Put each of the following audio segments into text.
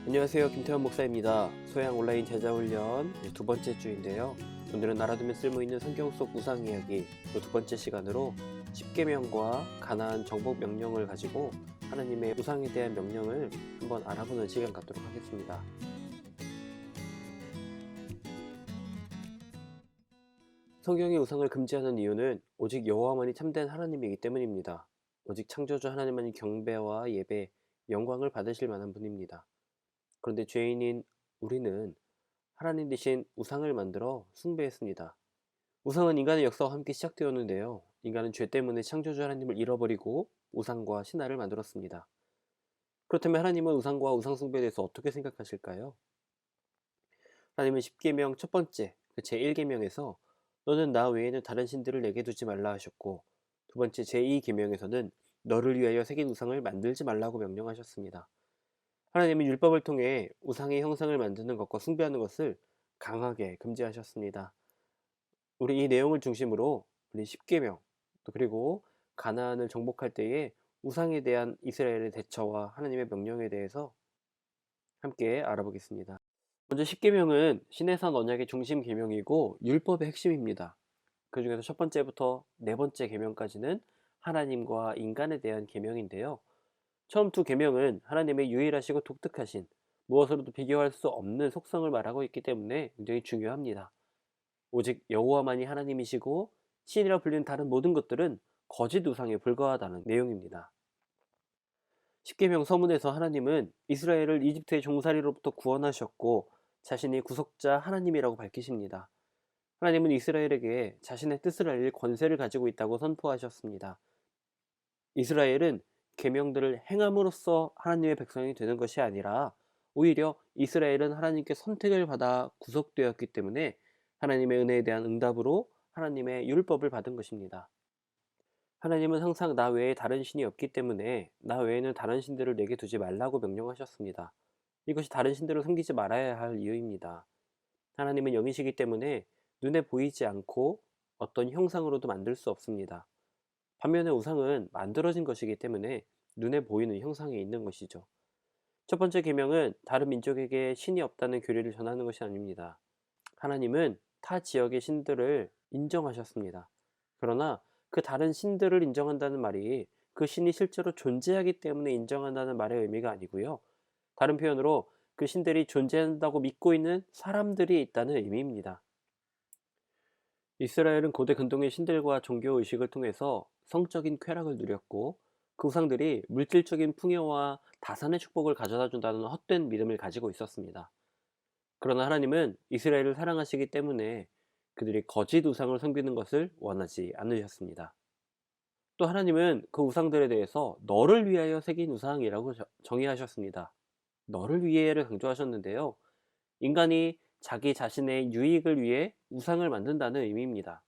안녕하세요. 김태원 목사입니다. 소양 온라인 제자훈련 두 번째 주인데요. 오늘은 알아두면 쓸모있는 성경 속 우상 이야기 두 번째 시간으로 십계명과 가나안 정복 명령을 가지고 하나님의 우상에 대한 명령을 한번 알아보는 시간 갖도록 하겠습니다. 성경이 우상을 금지하는 이유는 오직 여호와만이 참된 하나님이기 때문입니다. 오직 창조주 하나님만이 경배와 예배, 영광을 받으실 만한 분입니다. 그런데 죄인인 우리는 하나님 대신 우상을 만들어 숭배했습니다. 우상은 인간의 역사와 함께 시작되었는데요. 인간은 죄 때문에 창조주 하나님을 잃어버리고 우상과 신화를 만들었습니다. 그렇다면 하나님은 우상과 우상 숭배에 대해서 어떻게 생각하실까요? 하나님은 십계명 첫 번째, 제1계명에서 너는 나 외에는 다른 신들을 내게 두지 말라 하셨고, 두 번째 제2계명에서는 너를 위하여 새긴 우상을 만들지 말라고 명령하셨습니다. 하나님은 율법을 통해 우상의 형상을 만드는 것과 숭배하는 것을 강하게 금지하셨습니다. 우리 이 내용을 중심으로 우리 십계명 또 그리고 가나안을 정복할 때에 우상에 대한 이스라엘의 대처와 하나님의 명령에 대해서 함께 알아보겠습니다. 먼저 십계명은 시내산 언약의 중심 계명이고 율법의 핵심입니다. 그 중에서 첫 번째부터 네 번째 계명까지는 하나님과 인간에 대한 계명인데요. 처음 두 계명은 하나님의 유일하시고 독특하신 무엇으로도 비교할 수 없는 속성을 말하고 있기 때문에 굉장히 중요합니다. 오직 여호와만이 하나님이시고 신이라 불리는 다른 모든 것들은 거짓 우상에 불과하다는 내용입니다. 십계명 서문에서 하나님은 이스라엘을 이집트의 종살이로부터 구원하셨고 자신이 구속자 하나님이라고 밝히십니다. 하나님은 이스라엘에게 자신의 뜻을 알릴 권세를 가지고 있다고 선포하셨습니다. 이스라엘은 계명들을 행함으로써 하나님의 백성이 되는 것이 아니라 오히려 이스라엘은 하나님께 선택을 받아 구속되었기 때문에 하나님의 은혜에 대한 응답으로 하나님의 율법을 받은 것입니다. 하나님은 항상 나 외에 다른 신이 없기 때문에 나 외에는 다른 신들을 내게 두지 말라고 명령하셨습니다. 이것이 다른 신들을 섬기지 말아야 할 이유입니다. 하나님은 영이시기 때문에 눈에 보이지 않고 어떤 형상으로도 만들 수 없습니다. 반면에 우상은 만들어진 것이기 때문에 눈에 보이는 형상에 있는 것이죠. 첫 번째 계명은 다른 민족에게 신이 없다는 교리를 전하는 것이 아닙니다. 하나님은 타 지역의 신들을 인정하셨습니다. 그러나 그 다른 신들을 인정한다는 말이 그 신이 실제로 존재하기 때문에 인정한다는 말의 의미가 아니고요. 다른 표현으로 그 신들이 존재한다고 믿고 있는 사람들이 있다는 의미입니다. 이스라엘은 고대 근동의 신들과 종교 의식을 통해서 성적인 쾌락을 누렸고 그 우상들이 물질적인 풍요와 다산의 축복을 가져다 준다는 헛된 믿음을 가지고 있었습니다. 그러나 하나님은 이스라엘을 사랑하시기 때문에 그들이 거짓 우상을 섬기는 것을 원하지 않으셨습니다. 또 하나님은 그 우상들에 대해서 너를 위하여 새긴 우상이라고 정의하셨습니다. 너를 위해를 강조하셨는데요. 인간이 자기 자신의 유익을 위해 우상을 만든다는 의미입니다.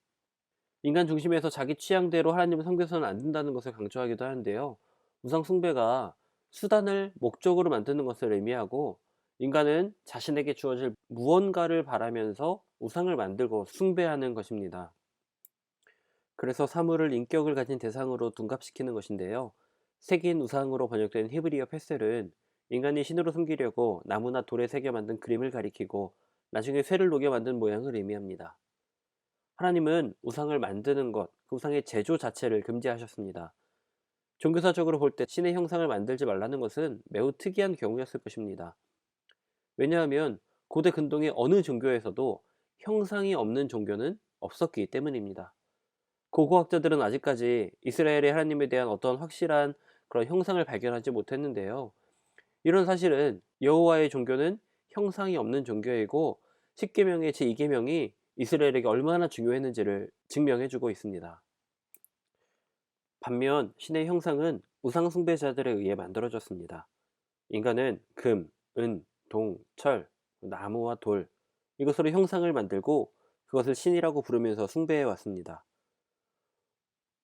인간 중심에서 자기 취향대로 하나님을 섬겨서는 안 된다는 것을 강조하기도 하는데요. 우상 숭배가 수단을 목적으로 만드는 것을 의미하고 인간은 자신에게 주어질 무언가를 바라면서 우상을 만들고 숭배하는 것입니다. 그래서 사물을 인격을 가진 대상으로 둔갑시키는 것인데요. 색인 우상으로 번역된 히브리어 페셀은 인간이 신으로 숨기려고 나무나 돌에 새겨 만든 그림을 가리키고 나중에 쇠를 녹여 만든 모양을 의미합니다. 하나님은 우상을 만드는 것, 그 우상의 제조 자체를 금지하셨습니다. 종교사적으로 볼 때 신의 형상을 만들지 말라는 것은 매우 특이한 경우였을 것입니다. 왜냐하면 고대 근동의 어느 종교에서도 형상이 없는 종교는 없었기 때문입니다. 고고학자들은 아직까지 이스라엘의 하나님에 대한 어떤 확실한 그런 형상을 발견하지 못했는데요. 이런 사실은 여호와의 종교는 형상이 없는 종교이고 십계명의 제2계명이 이스라엘에게 얼마나 중요했는지를 증명해주고 있습니다. 반면 신의 형상은 우상 숭배자들에 의해 만들어졌습니다. 인간은 금, 은, 동, 철, 나무와 돌 이것으로 형상을 만들고 그것을 신이라고 부르면서 숭배해 왔습니다.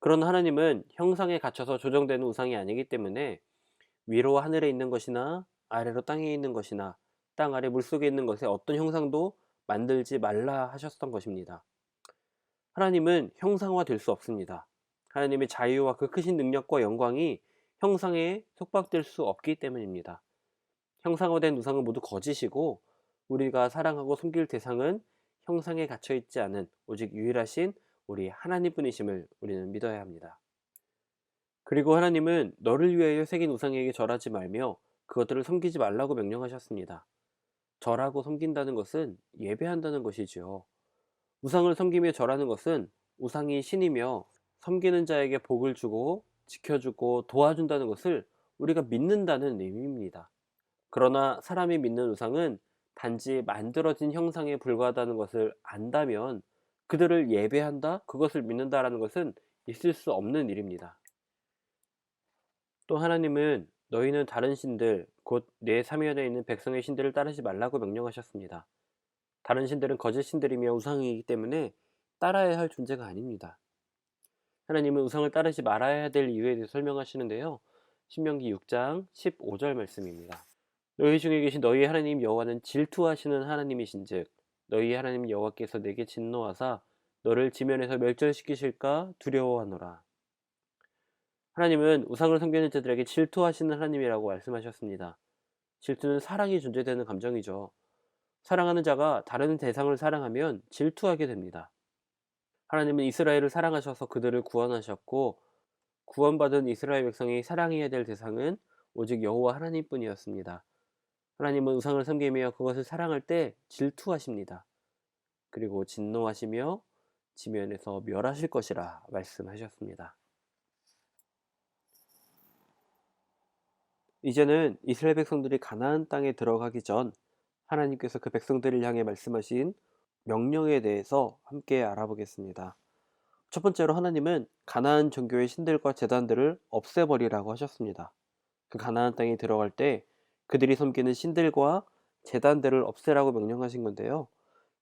그러나 하나님은 형상에 갇혀서 조정되는 우상이 아니기 때문에 위로 하늘에 있는 것이나 아래로 땅에 있는 것이나 땅 아래 물속에 있는 것의 어떤 형상도 만들지 말라 하셨던 것입니다. 하나님은 형상화될 수 없습니다. 하나님의 자유와 그 크신 능력과 영광이 형상에 속박될 수 없기 때문입니다. 형상화된 우상은 모두 거짓이고 우리가 사랑하고 섬길 대상은 형상에 갇혀 있지 않은 오직 유일하신 우리 하나님뿐이심을 우리는 믿어야 합니다. 그리고 하나님은 너를 위하여 새긴 우상에게 절하지 말며 그것들을 섬기지 말라고 명령하셨습니다. 절하고 섬긴다는 것은 예배한다는 것이지요. 우상을 섬기며 절하는 것은 우상이 신이며 섬기는 자에게 복을 주고 지켜주고 도와준다는 것을 우리가 믿는다는 의미입니다. 그러나 사람이 믿는 우상은 단지 만들어진 형상에 불과하다는 것을 안다면 그들을 예배한다, 그것을 믿는다라는 것은 있을 수 없는 일입니다. 또 하나님은 너희는 다른 신들, 곧 내 사면에 있는 백성의 신들을 따르지 말라고 명령하셨습니다. 다른 신들은 거짓 신들이며 우상이기 때문에 따라야 할 존재가 아닙니다. 하나님은 우상을 따르지 말아야 될 이유에 대해 설명하시는데요. 신명기 6장 15절 말씀입니다. 너희 중에 계신 너희 하나님 여호와는 질투하시는 하나님이신즉 너희 하나님 여호와께서 내게 진노하사 너를 지면에서 멸절시키실까 두려워하노라. 하나님은 우상을 섬기는 자들에게 질투하시는 하나님이라고 말씀하셨습니다. 질투는 사랑이 존재되는 감정이죠. 사랑하는 자가 다른 대상을 사랑하면 질투하게 됩니다. 하나님은 이스라엘을 사랑하셔서 그들을 구원하셨고 구원받은 이스라엘 백성이 사랑해야 될 대상은 오직 여호와 하나님뿐이었습니다. 하나님은 우상을 섬기며 그것을 사랑할 때 질투하십니다. 그리고 진노하시며 지면에서 멸하실 것이라 말씀하셨습니다. 이제는 이스라엘 백성들이 가나안 땅에 들어가기 전 하나님께서 그 백성들을 향해 말씀하신 명령에 대해서 함께 알아보겠습니다. 첫 번째로 하나님은 가나안 종교의 신들과 제단들을 없애버리라고 하셨습니다. 그 가나안 땅에 들어갈 때 그들이 섬기는 신들과 제단들을 없애라고 명령하신 건데요.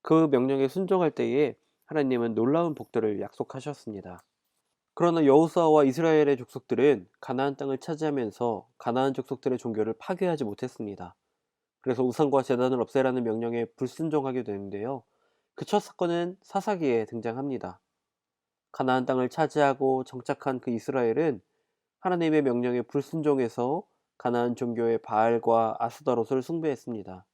그 명령에 순종할 때에 하나님은 놀라운 복들을 약속하셨습니다. 그러나 여호수아와 이스라엘의 족속들은 가나안 땅을 차지하면서 가나안 족속들의 종교를 파괴하지 못했습니다. 그래서 우상과 제단을 없애라는 명령에 불순종하게 되는데요. 그 첫 사건은 사사기에 등장합니다. 가나안 땅을 차지하고 정착한 그 이스라엘은 하나님의 명령에 불순종해서 가나안 종교의 바알과 아스다롯을 숭배했습니다.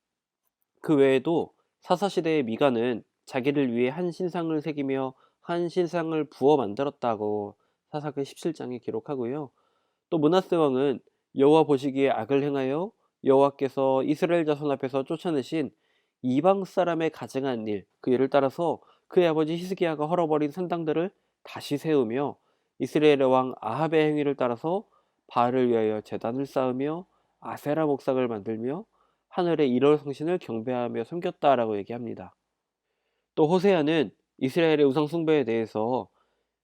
그 외에도 사사시대의 미가는 자기를 위해 한 신상을 새기며 한 신상을 부어 만들었다고 사사기 17장에 기록하고요. 또 므낫세 왕은 여호와 보시기에 악을 행하여 여호와께서 이스라엘 자손 앞에서 쫓아내신 이방 사람의 가증한 일, 그 일을 따라서 그의 아버지 히스기야가 헐어버린 산당들을 다시 세우며 이스라엘의 왕 아합의 행위를 따라서 바알을 위하여 제단을 쌓으며 아세라 목상을 만들며 하늘의 일월 성신을 경배하며 섬겼다라고 얘기합니다. 또 호세아는 이스라엘의 우상 숭배에 대해서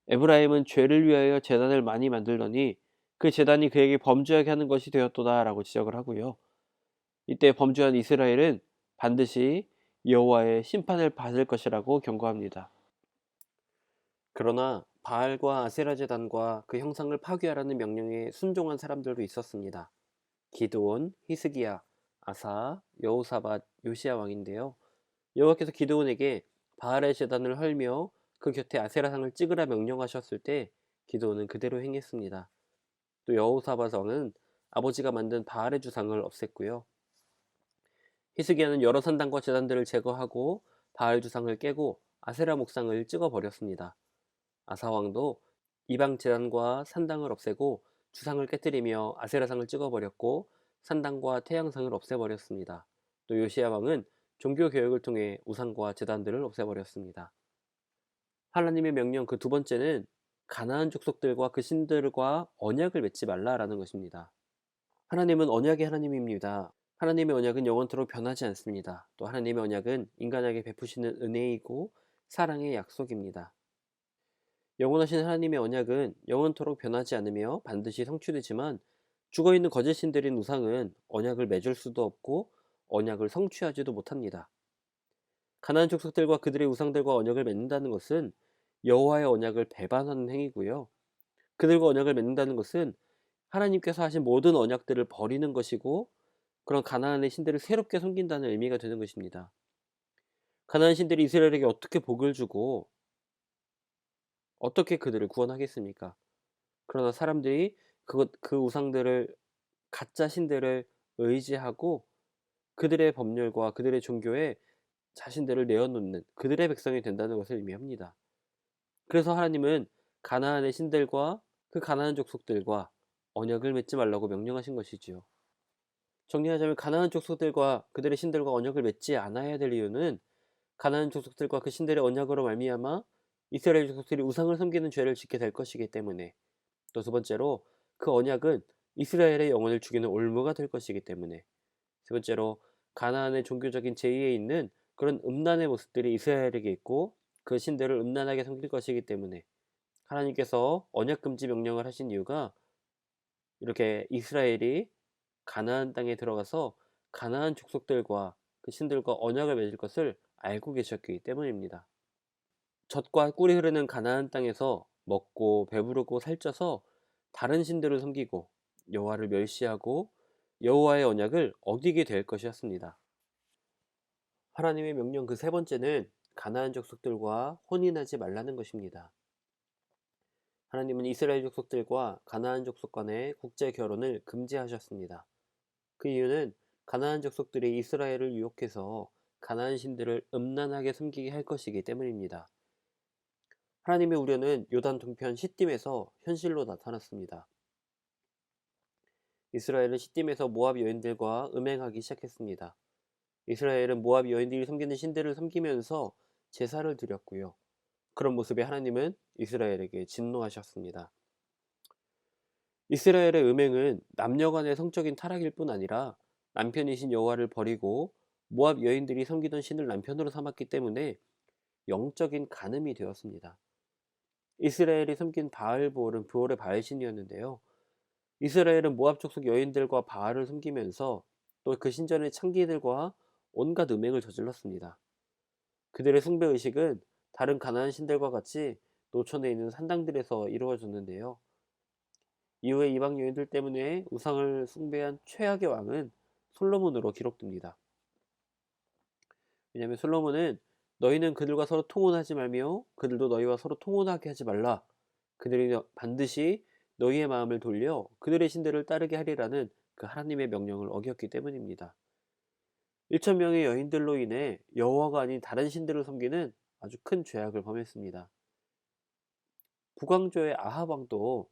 에브라임은 죄를 위하여 제단을 많이 만들더니 그 제단이 그에게 범죄하게 하는 것이 되었도다라고 지적을 하고요. 이때 범죄한 이스라엘은 반드시 여호와의 심판을 받을 것이라고 경고합니다. 그러나 바알과 아세라 제단과 그 형상을 파괴하라는 명령에 순종한 사람들도 있었습니다. 기드온, 히스기야, 아사, 여호사밧, 요시야 왕인데요. 여호와께서 기드온에게 바알의 제단을 헐며 그 곁에 아세라상을 찍으라 명령하셨을 때 기드온은 그대로 행했습니다. 또 여호사밧 왕은 아버지가 만든 바알의 주상을 없앴고요. 히스기야는 여러 산당과 제단들을 제거하고 바알 주상을 깨고 아세라 목상을 찍어 버렸습니다. 아사 왕도 이방 제단과 산당을 없애고 주상을 깨뜨리며 아세라상을 찍어 버렸고 산당과 태양상을 없애버렸습니다. 또 요시야 왕은 종교 개혁을 통해 우상과 제단들을 없애버렸습니다. 하나님의 명령 그 두 번째는 가나안 족속들과 그 신들과 언약을 맺지 말라라는 것입니다. 하나님은 언약의 하나님입니다. 하나님의 언약은 영원토록 변하지 않습니다. 또 하나님의 언약은 인간에게 베푸시는 은혜이고 사랑의 약속입니다. 영원하신 하나님의 언약은 영원토록 변하지 않으며 반드시 성취되지만 죽어있는 거짓 신들인 우상은 언약을 맺을 수도 없고 언약을 성취하지도 못합니다. 가나안 족속들과 그들의 우상들과 언약을 맺는다는 것은 여호와의 언약을 배반하는 행위고요. 그들과 언약을 맺는다는 것은 하나님께서 하신 모든 언약들을 버리는 것이고 그런 가나안의 신들을 새롭게 섬긴다는 의미가 되는 것입니다. 가나안 신들이 이스라엘에게 어떻게 복을 주고 어떻게 그들을 구원하겠습니까? 그러나 사람들이 그 우상들을 가짜 신들을 의지하고 그들의 법률과 그들의 종교에 자신들을 내어놓는 그들의 백성이 된다는 것을 의미합니다. 그래서 하나님은 가나안의 신들과 그 가나안 족속들과 언약을 맺지 말라고 명령하신 것이지요. 정리하자면 가나안 족속들과 그들의 신들과 언약을 맺지 않아야 될 이유는 가나안 족속들과 그 신들의 언약으로 말미암아 이스라엘 족속들이 우상을 섬기는 죄를 짓게 될 것이기 때문에, 또 두 번째로 그 언약은 이스라엘의 영혼을 죽이는 올무가 될 것이기 때문에, 세 번째로 가나안의 종교적인 제의에 있는 그런 음란의 모습들이 이스라엘에게 있고 그 신들을 음란하게 섬길 것이기 때문에 하나님께서 언약 금지 명령을 하신 이유가 이렇게 이스라엘이 가나안 땅에 들어가서 가나안 족속들과 그 신들과 언약을 맺을 것을 알고 계셨기 때문입니다. 젖과 꿀이 흐르는 가나안 땅에서 먹고 배부르고 살쪄서 다른 신들을 섬기고 여호와를 멸시하고 여호와의 언약을 어기게 될 것이었습니다. 하나님의 명령 그 세 번째는 가나안 족속들과 혼인하지 말라는 것입니다. 하나님은 이스라엘 족속들과 가나안 족속 간의 국제 결혼을 금지하셨습니다. 그 이유는 가나안 족속들이 이스라엘을 유혹해서 가나안 신들을 음란하게 섬기게 할 것이기 때문입니다. 하나님의 우려는 요단 동편 시딤에서 현실로 나타났습니다. 이스라엘은 시딤에서 모압 여인들과 음행하기 시작했습니다. 이스라엘은 모압 여인들이 섬기는 신들을 섬기면서 제사를 드렸고요. 그런 모습에 하나님은 이스라엘에게 진노하셨습니다. 이스라엘의 음행은 남녀 간의 성적인 타락일 뿐 아니라 남편이신 여호와를 버리고 모압 여인들이 섬기던 신을 남편으로 삼았기 때문에 영적인 간음이 되었습니다. 이스라엘이 섬긴 바알볼은 부올의 바알신이었는데요. 이스라엘은 모압 족속 여인들과 바알을 섬기면서 또 그 신전의 창기들과 온갖 음행을 저질렀습니다. 그들의 숭배 의식은 다른 가나안 신들과 같이 노천에 있는 산당들에서 이루어졌는데요. 이후에 이방 여인들 때문에 우상을 숭배한 최악의 왕은 솔로몬으로 기록됩니다. 왜냐하면 솔로몬은 너희는 그들과 서로 통혼하지 말며 그들도 너희와 서로 통혼하게 하지 말라. 그들이 반드시 너희의 마음을 돌려 그들의 신들을 따르게 하리라는 그 하나님의 명령을 어겼기 때문입니다. 1,000명의 여인들로 인해 여호와가 아닌 다른 신들을 섬기는 아주 큰 죄악을 범했습니다. 북왕조의 아합 왕도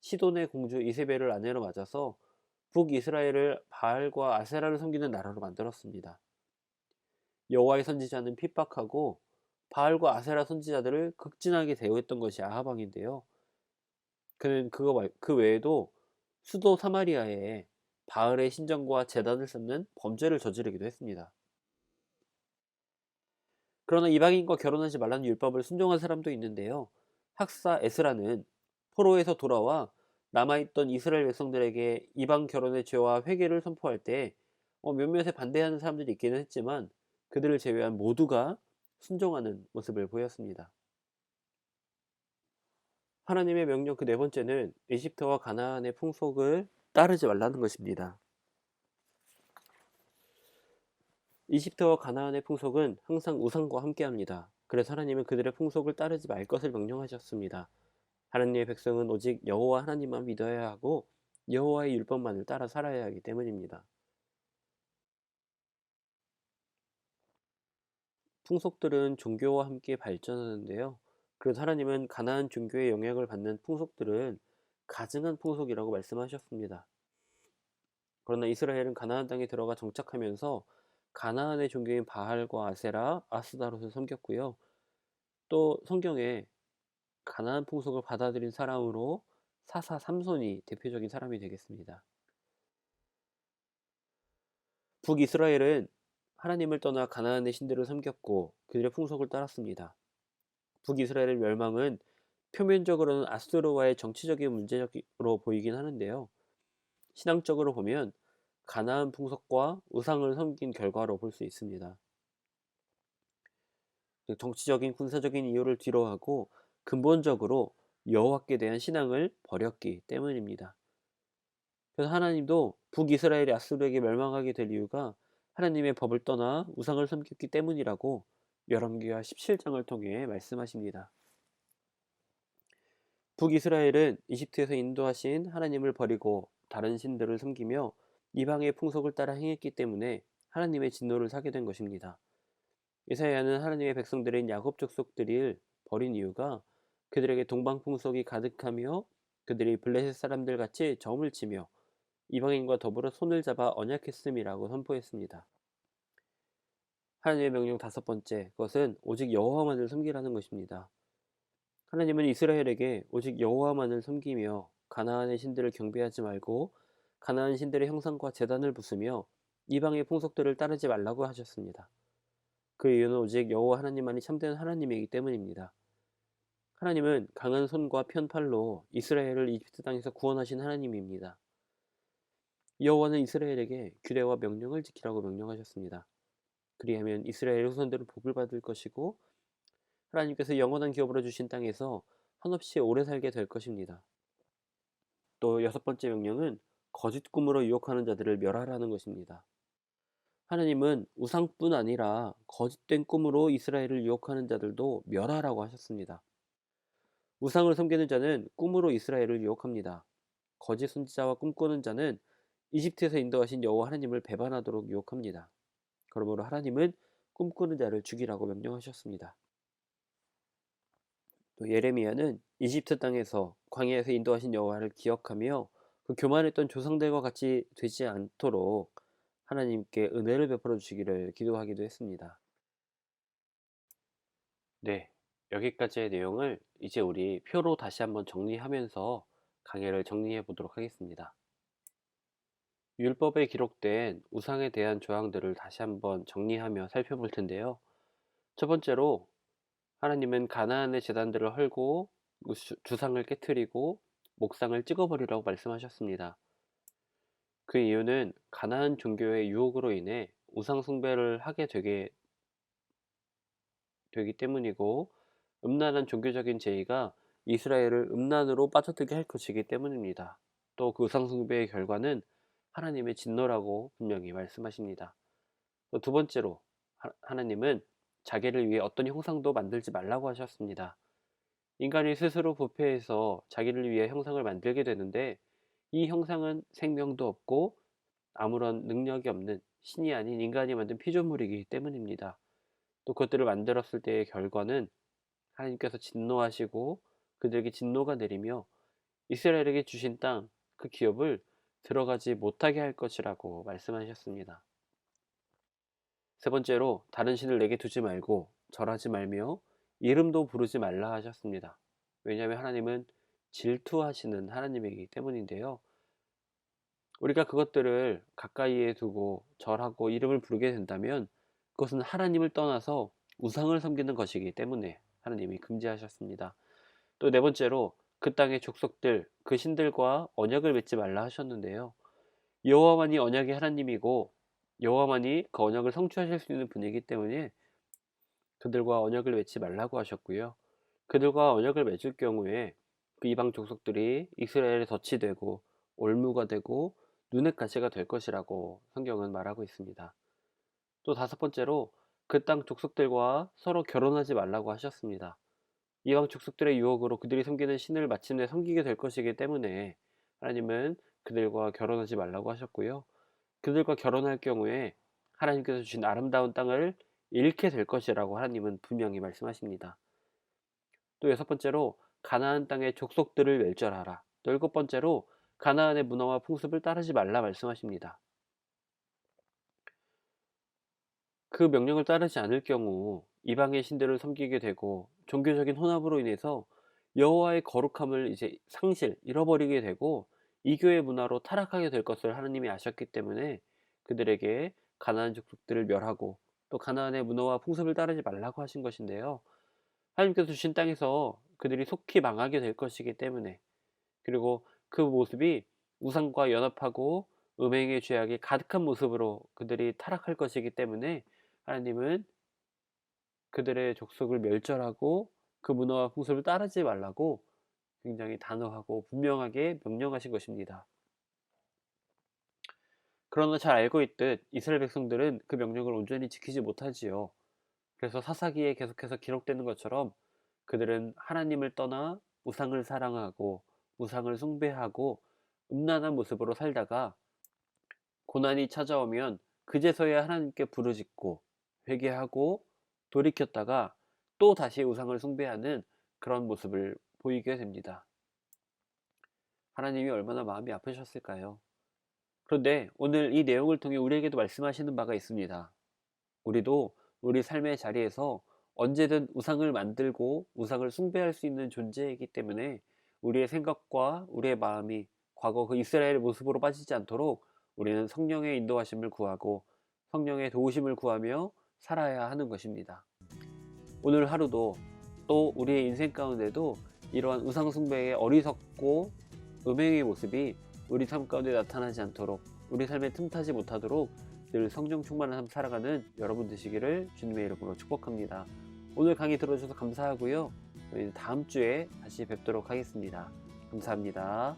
시돈의 공주 이세벨을 아내로 맞아서 북이스라엘을 바알과 아세라를 섬기는 나라로 만들었습니다. 여호와의 선지자는 핍박하고 바알과 아세라 선지자들을 극진하게 대우했던 것이 아합 왕인데요. 그는 그 외에도 수도 사마리아에 바알의 신전과 제단을 쌓는 범죄를 저지르기도 했습니다. 그러나 이방인과 결혼하지 말라는 율법을 순종한 사람도 있는데요. 학사 에스라는 포로에서 돌아와 남아있던 이스라엘 백성들에게 이방 결혼의 죄와 회개를 선포할 때 몇몇에 반대하는 사람들이 있기는 했지만 그들을 제외한 모두가 순종하는 모습을 보였습니다. 하나님의 명령 그 네 번째는 이집트와 가나안의 풍속을 따르지 말라는 것입니다. 이집트와 가나안의 풍속은 항상 우상과 함께합니다. 그래서 하나님은 그들의 풍속을 따르지 말 것을 명령하셨습니다. 하나님의 백성은 오직 여호와 하나님만 믿어야 하고 여호와의 율법만을 따라 살아야 하기 때문입니다. 풍속들은 종교와 함께 발전하는데요. 그래서 하나님은 가나안 종교의 영향을 받는 풍속들은 가증한 풍속이라고 말씀하셨습니다. 그러나 이스라엘은 가나안 땅에 들어가 정착하면서 가나안의 종교인 바알과 아세라, 아스다롯을 섬겼고요. 또 성경에 가나안 풍속을 받아들인 사람으로 사사 삼손이 대표적인 사람이 되겠습니다. 북이스라엘은 하나님을 떠나 가나안의 신들을 섬겼고 그들의 풍속을 따랐습니다. 북이스라엘의 멸망은 표면적으로는 아수르와의 정치적인 문제로 보이긴 하는데요. 신앙적으로 보면 가나안 풍속과 우상을 섬긴 결과로 볼 수 있습니다. 정치적인 군사적인 이유를 뒤로하고 근본적으로 여호와께 대한 신앙을 버렸기 때문입니다. 그래서 하나님도 북이스라엘이 아수르에게 멸망하게 될 이유가 하나님의 법을 떠나 우상을 섬겼기 때문이라고 열왕기하 17장을 통해 말씀하십니다. 북이스라엘은 이집트에서 인도하신 하나님을 버리고 다른 신들을 섬기며 이방의 풍속을 따라 행했기 때문에 하나님의 진노를 사게 된 것입니다. 이사야는 하나님의 백성들인 야곱 족속들을 버린 이유가 그들에게 동방풍속이 가득하며 그들이 블레셋 사람들 같이 점을 치며 이방인과 더불어 손을 잡아 언약했음이라고 선포했습니다. 하나님의 명령 다섯 번째, 그것은 오직 여호와만을 섬기라는 것입니다. 하나님은 이스라엘에게 오직 여호와만을 섬기며 가나안의 신들을 경배하지 말고 가나안 신들의 형상과 제단을 부수며 이방의 풍속들을 따르지 말라고 하셨습니다. 그 이유는 오직 여호와 하나님만이 참된 하나님이기 때문입니다. 하나님은 강한 손과 편 팔로 이스라엘을 이집트 땅에서 구원하신 하나님입니다. 여호와는 이스라엘에게 규례와 명령을 지키라고 명령하셨습니다. 그리하면 이스라엘 후손들은 복을 받을 것이고 하나님께서 영원한 기업으로 주신 땅에서 한없이 오래 살게 될 것입니다. 또 여섯 번째 명령은 거짓 꿈으로 유혹하는 자들을 멸하라는 것입니다. 하나님은 우상뿐 아니라 거짓된 꿈으로 이스라엘을 유혹하는 자들도 멸하라고 하셨습니다. 우상을 섬기는 자는 꿈으로 이스라엘을 유혹합니다. 거짓 선지자와 꿈꾸는 자는 이집트에서 인도하신 여호와 하나님을 배반하도록 유혹합니다. 그러므로 하나님은 꿈꾸는 자를 죽이라고 명령하셨습니다. 또 예레미야는 이집트 땅에서 광야에서 인도하신 여호와를 기억하며 그 교만했던 조상들과 같이 되지 않도록 하나님께 은혜를 베풀어 주시기를 기도하기도 했습니다. 네, 여기까지의 내용을 이제 우리 표로 다시 한번 정리하면서 강해를 정리해 보도록 하겠습니다. 율법에 기록된 우상에 대한 조항들을 다시 한번 정리하며 살펴볼 텐데요. 첫 번째로 하나님은 가나안의 제단들을 헐고 주상을 깨뜨리고 목상을 찍어버리라고 말씀하셨습니다. 그 이유는 가나안 종교의 유혹으로 인해 우상 숭배를 하게 되기 때문이고 음란한 종교적인 제의가 이스라엘을 음란으로 빠져들게 할 것이기 때문입니다. 또 그 우상 숭배의 결과는 하나님의 진노라고 분명히 말씀하십니다. 또 두 번째로 하나님은 자기를 위해 어떤 형상도 만들지 말라고 하셨습니다. 인간이 스스로 부패해서 자기를 위해 형상을 만들게 되는데 이 형상은 생명도 없고 아무런 능력이 없는 신이 아닌 인간이 만든 피조물이기 때문입니다. 또 그것들을 만들었을 때의 결과는 하나님께서 진노하시고 그들에게 진노가 내리며 이스라엘에게 주신 땅, 그 기업을 들어가지 못하게 할 것이라고 말씀하셨습니다. 세 번째로 다른 신을 내게 두지 말고 절하지 말며 이름도 부르지 말라 하셨습니다. 왜냐하면 하나님은 질투하시는 하나님이기 때문인데요. 우리가 그것들을 가까이에 두고 절하고 이름을 부르게 된다면 그것은 하나님을 떠나서 우상을 섬기는 것이기 때문에 하나님이 금지하셨습니다. 또 네 번째로 그 땅의 족속들, 그 신들과 언약을 맺지 말라 하셨는데요. 여호와만이 언약의 하나님이고 여호와만이 그 언약을 성취하실 수 있는 분이기 때문에 그들과 언약을 맺지 말라고 하셨고요. 그들과 언약을 맺을 경우에 그 이방 족속들이 이스라엘의 덫이 되고 올무가 되고 눈의 가시가 될 것이라고 성경은 말하고 있습니다. 또 다섯 번째로 그 땅 족속들과 서로 결혼하지 말라고 하셨습니다. 이방 족속들의 유혹으로 그들이 섬기는 신을 마침내 섬기게 될 것이기 때문에 하나님은 그들과 결혼하지 말라고 하셨고요. 그들과 결혼할 경우에 하나님께서 주신 아름다운 땅을 잃게 될 것이라고 하나님은 분명히 말씀하십니다. 또 여섯 번째로 가나안 땅의 족속들을 멸절하라. 또 일곱 번째로 가나안의 문화와 풍습을 따르지 말라 말씀하십니다. 그 명령을 따르지 않을 경우 이방의 신들을 섬기게 되고 종교적인 혼합으로 인해서 여호와의 거룩함을 이제 잃어버리게 되고 이교의 문화로 타락하게 될 것을 하나님이 아셨기 때문에 그들에게 가나안 족속들을 멸하고 또 가나안의 문화와 풍습을 따르지 말라고 하신 것인데요. 하나님께서 주신 땅에서 그들이 속히 망하게 될 것이기 때문에 그리고 그 모습이 우상과 연합하고 음행의 죄악이 가득한 모습으로 그들이 타락할 것이기 때문에 하나님은 그들의 족속을 멸절하고 그 문화와 풍습을 따르지 말라고 굉장히 단호하고 분명하게 명령하신 것입니다. 그러나 잘 알고 있듯 이스라엘 백성들은 그 명령을 온전히 지키지 못하지요. 그래서 사사기에 계속해서 기록되는 것처럼 그들은 하나님을 떠나 우상을 사랑하고 우상을 숭배하고 음란한 모습으로 살다가 고난이 찾아오면 그제서야 하나님께 부르짖고 회개하고 돌이켰다가 또 다시 우상을 숭배하는 그런 모습을 보이게 됩니다. 하나님이 얼마나 마음이 아프셨을까요? 그런데 오늘 이 내용을 통해 우리에게도 말씀하시는 바가 있습니다. 우리도 우리 삶의 자리에서 언제든 우상을 만들고 우상을 숭배할 수 있는 존재이기 때문에 우리의 생각과 우리의 마음이 과거 그 이스라엘의 모습으로 빠지지 않도록 우리는 성령의 인도하심을 구하고 성령의 도우심을 구하며 살아야 하는 것입니다. 오늘 하루도 또 우리의 인생 가운데도 이러한 우상 숭배의 어리석고 음행의 모습이 우리 삶 가운데 나타나지 않도록, 우리 삶에 틈타지 못하도록 늘 성령 충만한 삶 살아가는 여러분 되시기를 주님의 이름으로 축복합니다. 오늘 강의 들어주셔서 감사하고요. 저희는 다음 주에 다시 뵙도록 하겠습니다. 감사합니다.